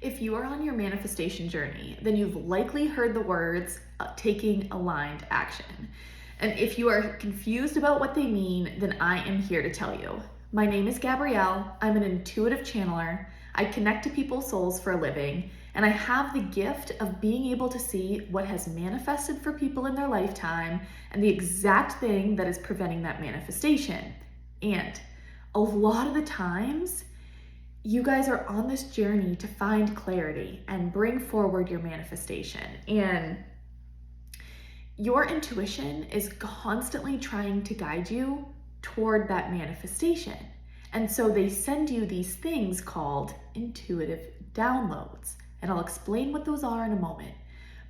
If you are on your manifestation journey, then you've likely heard the words taking aligned action. And if you are confused about what they mean, then I am here to tell you. My name is Gabrielle. I'm an intuitive channeler. I connect to people's souls for a living, and I have the gift of being able to see what has manifested for people in their lifetime and the exact thing that is preventing that manifestation. And a lot of the times, you guys are on this journey to find clarity and bring forward your manifestation. And your intuition is constantly trying to guide you toward that manifestation. And so they send you these things called intuitive downloads. And I'll explain what those are in a moment.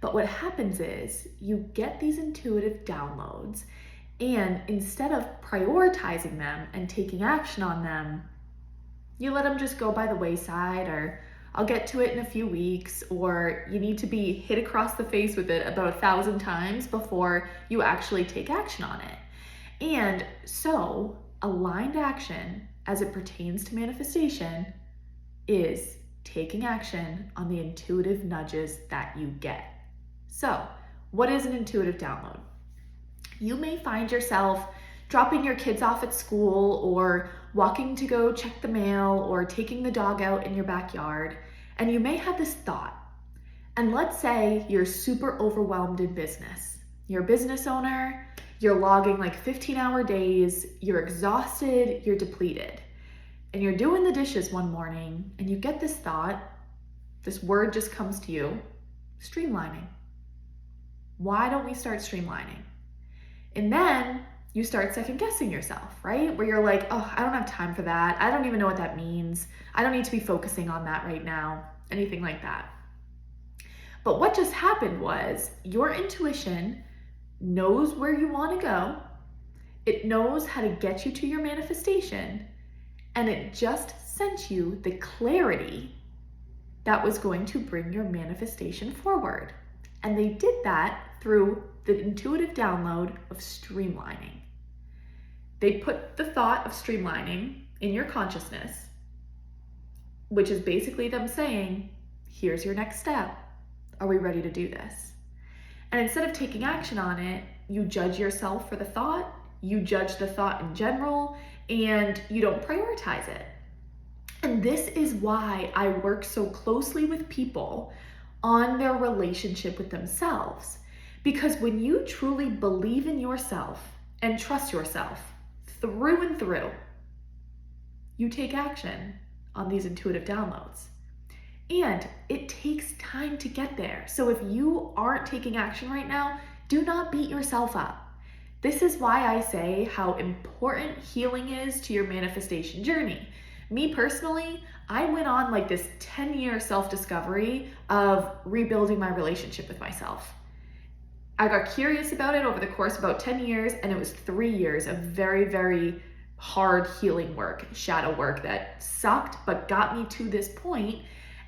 But what happens is you get these intuitive downloads, and instead of prioritizing them and taking action on them, you let them just go by the wayside, or I'll get to it in a few weeks, or you need to be hit across the face with it about 1,000 times before you actually take action on it. And so aligned action as it pertains to manifestation is taking action on the intuitive nudges that you get. So what is an intuitive download? You may find yourself dropping your kids off at school, or walking to go check the mail, or taking the dog out in your backyard, and you may have this thought. And let's say you're super overwhelmed in business. You're a business owner, you're logging like 15-hour days, you're exhausted, you're depleted. And you're doing the dishes one morning, and you get this thought, this word just comes to you, streamlining. Why don't we start streamlining? And then you start second guessing yourself, right? Where you're like, oh, I don't have time for that. I don't even know what that means. I don't need to be focusing on that right now, anything like that. But what just happened was your intuition knows where you want to go. It knows how to get you to your manifestation. And it just sent you the clarity that was going to bring your manifestation forward. And they did that through the intuitive download of streamlining. They put the thought of streamlining in your consciousness, which is basically them saying, here's your next step. Are we ready to do this? And instead of taking action on it, you judge yourself for the thought, you judge the thought in general, and you don't prioritize it. And this is why I work so closely with people on their relationship with themselves. Because when you truly believe in yourself and trust yourself through and through, you take action on these intuitive downloads. And it takes time to get there. So if you aren't taking action right now, do not beat yourself up. This is why I say how important healing is to your manifestation journey. Me personally, I went on like this 10-year self-discovery of rebuilding my relationship with myself. I got curious about it over the course of about 10 years, and it was 3 years of very, very hard healing work, shadow work that sucked, but got me to this point,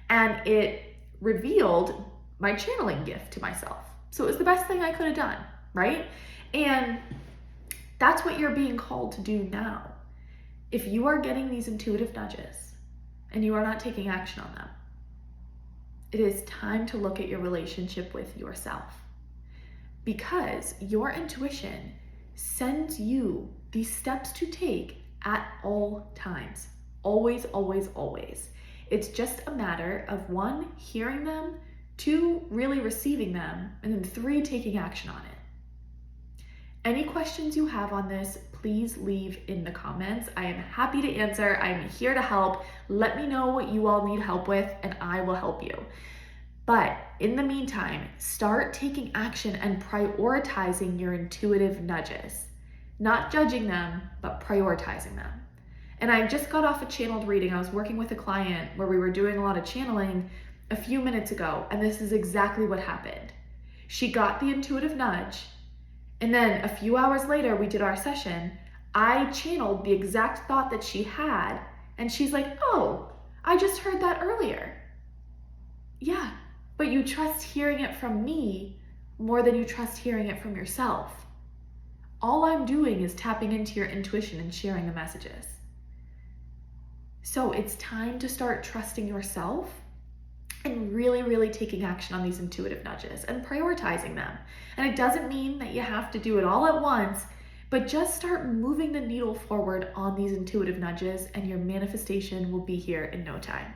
and it revealed my channeling gift to myself. So it was the best thing I could have done, right? And that's what you're being called to do now. If you are getting these intuitive nudges and you are not taking action on them, it is time to look at your relationship with yourself. Because your intuition sends you these steps to take at all times. Always, always, always. It's just a matter of 1, hearing them, 2, really receiving them, and then 3, taking action on it. Any questions you have on this, please leave in the comments. I am happy to answer. I am here to help. Let me know what you all need help with, and I will help you. But in the meantime, start taking action and prioritizing your intuitive nudges. Not judging them, but prioritizing them. And I just got off a channeled reading. I was working with a client where we were doing a lot of channeling a few minutes ago, and this is exactly what happened. She got the intuitive nudge, and then a few hours later, we did our session. I channeled the exact thought that she had, and she's like, oh, I just heard that earlier. Yeah, but you trust hearing it from me more than you trust hearing it from yourself. All I'm doing is tapping into your intuition and sharing the messages. So it's time to start trusting yourself and really taking action on these intuitive nudges and prioritizing them. And it doesn't mean that you have to do it all at once, but just start moving the needle forward on these intuitive nudges, and your manifestation will be here in no time.